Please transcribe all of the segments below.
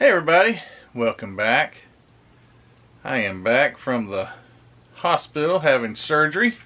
Hey everybody, welcome back. I am back from the hospital having surgery.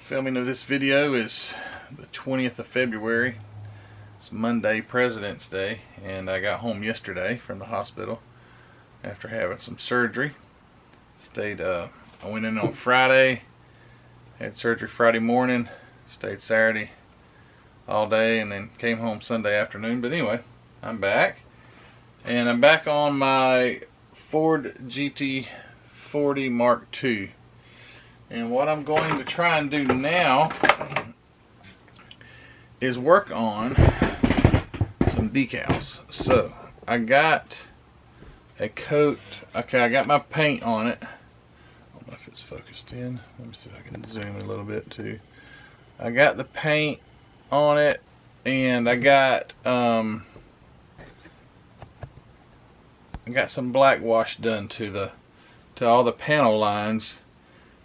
Filming of this video is the 20th of February. It's Monday, President's Day, and I got home yesterday from the hospital after having some surgery. I went in on Friday, had surgery Friday morning, stayed Saturday all day, and then came home Sunday afternoon. But anyway, I'm back. And I'm back on my Ford GT40 Mark II. And what I'm going to try and do now is work on some decals. So I got a coat. Okay, I got my paint on it. I don't know if it's focused in. Let me see if I can zoom a little bit too. I got the paint on it, and I got some black wash done to all the panel lines,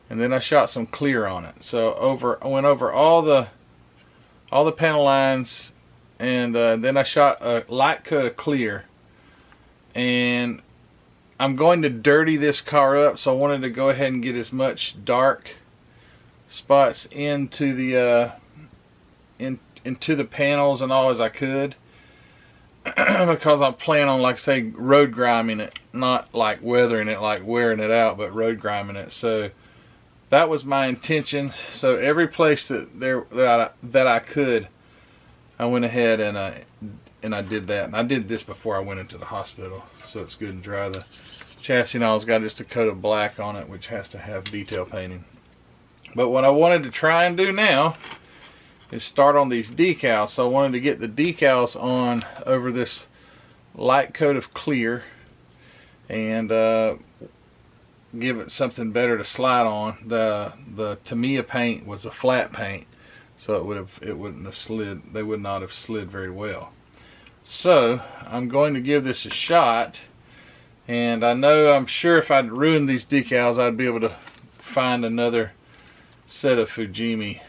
and then I shot some clear on it. So I went over all the panel lines, and then I shot a light coat of clear. And I'm going to dirty this car up, so I wanted to go ahead and get as much dark spots into the panels and all as I could. Because I'm planning on, like say, road griming it, not like weathering it, like wearing it out, but road griming it. So that was my intention. So every place that I could, I went ahead and I did that. And I did this before I went into the hospital, so it's good and dry. The chassis and all's got just a coat of black on it, which has to have detail painting. But what I wanted to try and do now is start on these decals. So I wanted to get the decals on over this light coat of clear and give it something better to slide on. The Tamiya paint was a flat paint, so it wouldn't have slid. They would not have slid very well. So I'm going to give this a shot, and I'm sure if I'd ruined these decals, I'd be able to find another set of Fujimi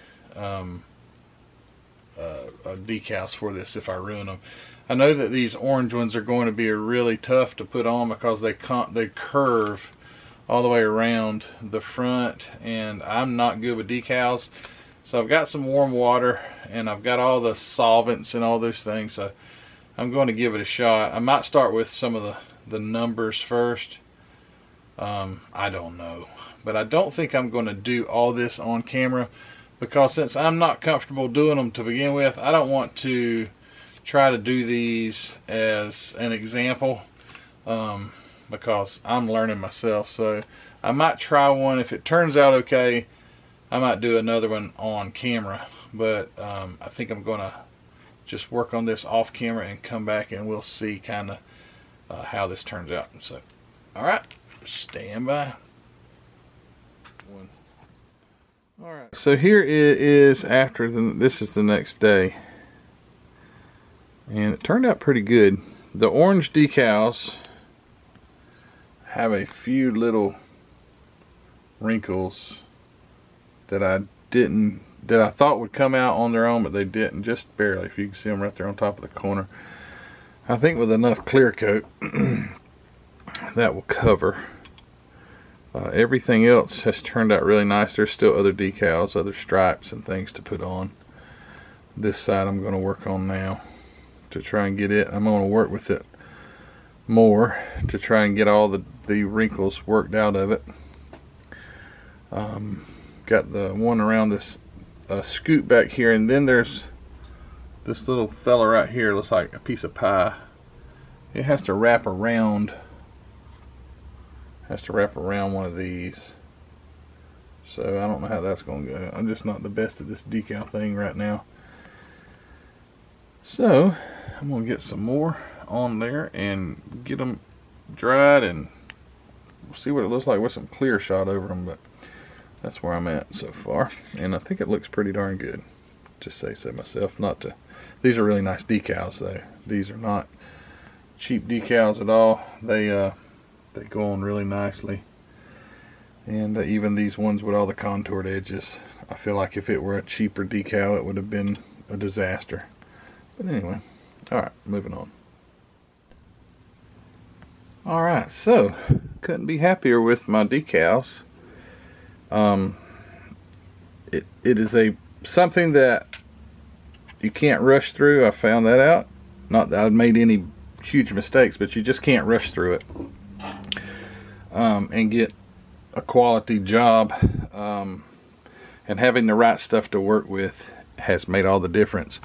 decals for this if I ruin them. I know that these orange ones are going to be really tough to put on because they curve all the way around the front, and I'm not good with decals. So I've got some warm water, and I've got all the solvents and all those things, so I'm going to give it a shot. I might start with some of the numbers first. I don't know, but I don't think I'm going to do all this on camera, because since I'm not comfortable doing them to begin with, I don't want to try to do these as an example, because I'm learning myself. So I might try one. If it turns out okay, I might do another one on camera, but I think I'm going to just work on this off camera and come back, and we'll see kind of how this turns out. So alright, stand by. Alright, so here it is after this is the next day, and it turned out pretty good. The orange decals have a few little wrinkles that I thought would come out on their own, but they didn't, just barely. If you can see them right there on top of the corner. I think with enough clear coat that will cover. Everything else has turned out really nice. There's still other decals, other stripes and things to put on. This side I'm going to work on now to try and get it. I'm going to work with it more to try and get all the wrinkles worked out of it. Got the one around this scoop back here, and then there's this little fella right here. Looks like a piece of pie. It has to wrap around. One of these, so I don't know how that's going to go. I'm just not the best at this decal thing right now, so I'm going to get some more on there and get them dried, and we'll see what it looks like with some clear shot over them. But that's where I'm at so far, and I think it looks pretty darn good, to say so myself. These are really nice decals though. These are not cheap decals at all. They go on really nicely, and even these ones with all the contoured edges, I feel like if it were a cheaper decal it would have been a disaster. But anyway, alright, moving on. Alright, so couldn't be happier with my decals. It is something that you can't rush through. I found that out. Not that I've made any huge mistakes, but you just can't rush through it and get a quality job. And having the right stuff to work with has made all the difference.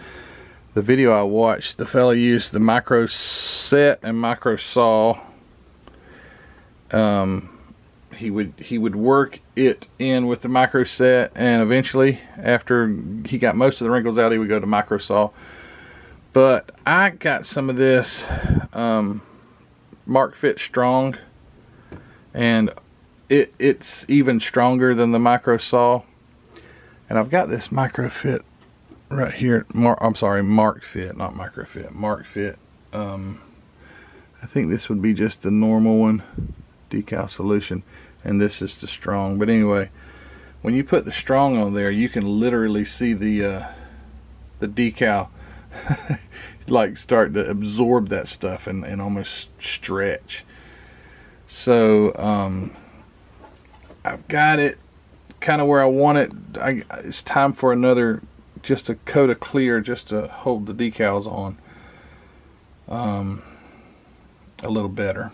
The video I watched, the fella used the micro set and micro saw. He would work it in with the micro set, and eventually, after he got most of the wrinkles out, he would go to micro saw. But I got some of this Mark Fit Strong, and it's even stronger than the micro saw. And I've got this micro fit right here. Mark Fit, not micro fit. Mark Fit. I think this would be just the normal one, decal solution, and this is the strong. But anyway, when you put the strong on there, you can literally see the decal like start to absorb that stuff and almost stretch. So I've got it kind of where I want it. It's time for just a coat of clear just to hold the decals on a little better.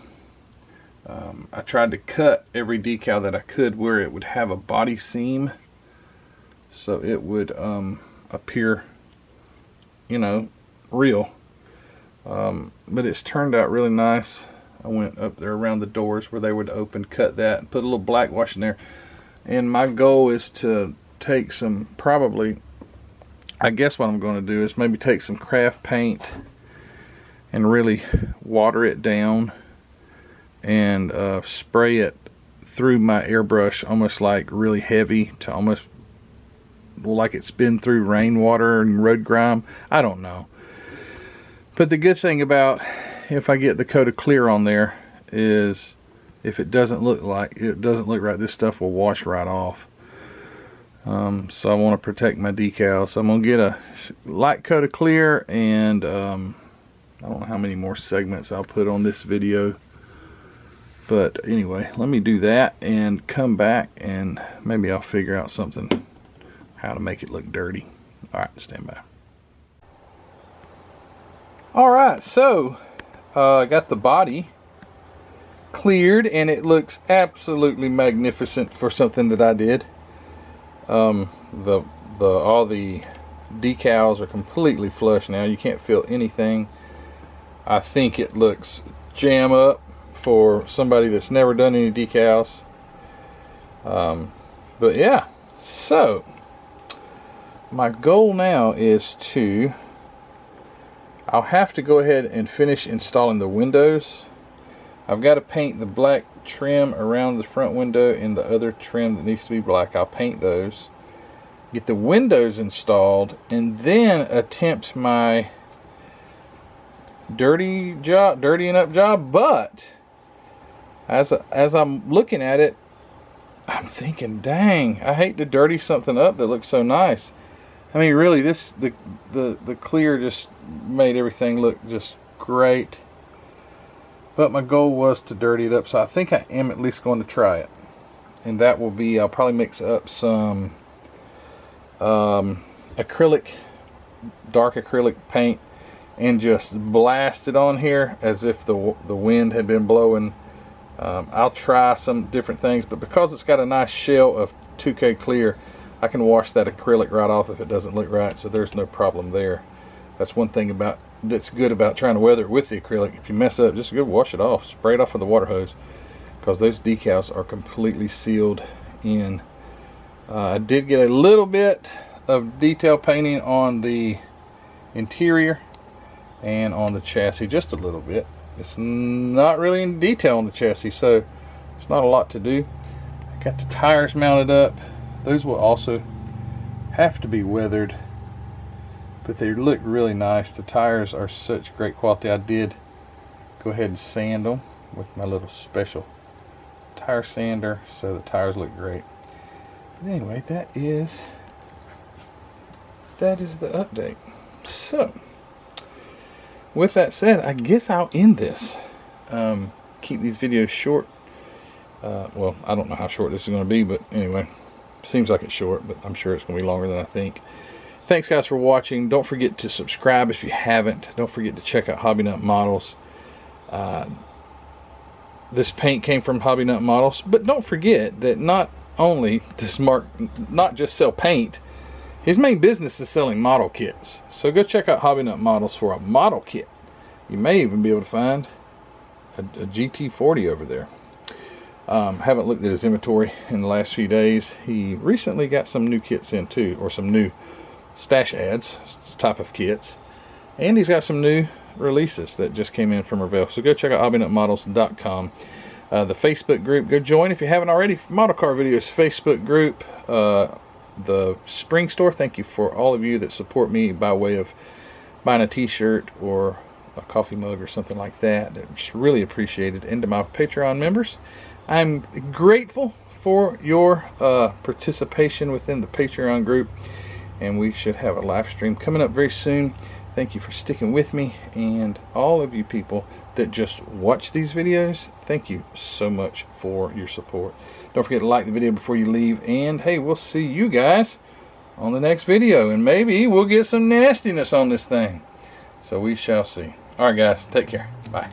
I tried to cut every decal that I could where it would have a body seam, so it would appear, you know, real. But it's turned out really nice. I went up there around the doors where they would open, cut that, and put a little black wash in there. And my goal is to take some, I guess what I'm going to do is maybe take some craft paint and really water it down and spray it through my airbrush, almost like really heavy, to almost like it's been through rainwater and road grime. I don't know. But the good thing about if I get the coat of clear on there is if it doesn't look right, this stuff will wash right off. So I want to protect my decals. So I'm going to get a light coat of clear, and I don't know how many more segments I'll put on this video. But anyway, let me do that and come back, and maybe I'll figure out something, how to make it look dirty. Alright, stand by. Alright, so I got the body cleared, and it looks absolutely magnificent for something that I did. All the decals are completely flush now. You can't feel anything. I think it looks jam up for somebody that's never done any decals. But yeah, so my goal now is I'll have to go ahead and finish installing the windows. I've got to paint the black trim around the front window and the other trim that needs to be black. I'll paint those, get the windows installed, and then attempt my dirtying up job. But as I'm looking at it, I'm thinking, dang, I hate to dirty something up that looks so nice. I mean, really, the clear just made everything look just great. But my goal was to dirty it up, so I think I am at least going to try it. And that will be, I'll probably mix up some acrylic, dark acrylic paint, and just blast it on here as if the wind had been blowing. I'll try some different things, but because it's got a nice shell of 2K clear, I can wash that acrylic right off if it doesn't look right, so there's no problem there. That's one thing that's good about trying to weather it with the acrylic. If you mess up, just go wash it off, spray it off with a water hose, because those decals are completely sealed in. I did get a little bit of detail painting on the interior and on the chassis, just a little bit. It's not really in detail on the chassis, so it's not a lot to do. I got the tires mounted up. Those will also have to be weathered, but they look really nice. The tires are such great quality. I did go ahead and sand them with my little special tire sander, so the tires look great. But anyway, that is the update. So with that said, I guess I'll end this. keep these videos short. Well, I don't know how short this is going to be, but anyway, seems like it's short, but I'm sure it's going to be longer than I think. Thanks guys for watching. Don't forget to subscribe if you haven't. Don't forget to check out Hobby Nut Models. This paint came from Hobby Nut Models, but don't forget that not only does Mark not just sell paint, his main business is selling model kits. So go check out Hobby Nut Models for a model kit. You may even be able to find a GT40 over there. Haven't looked at his inventory in the last few days. He recently got some new kits in too, or some new stash ads type of kits, and he's got some new releases that just came in from Revell. So go check out hobbynutmodels.com. The Facebook group, go join if you haven't already. Model Car Videos Facebook group. The Spring Store, thank you for all of you that support me by way of buying a t-shirt or a coffee mug or something like that. It's really appreciated. And to my Patreon members, I'm grateful for your participation within the Patreon group, and we should have a live stream coming up very soon. Thank you for sticking with me, and all of you people that just watch these videos, thank you so much for your support. Don't forget to like the video before you leave, and hey, we'll see you guys on the next video, and maybe we'll get some nastiness on this thing. So we shall see. Alright guys, take care. Bye.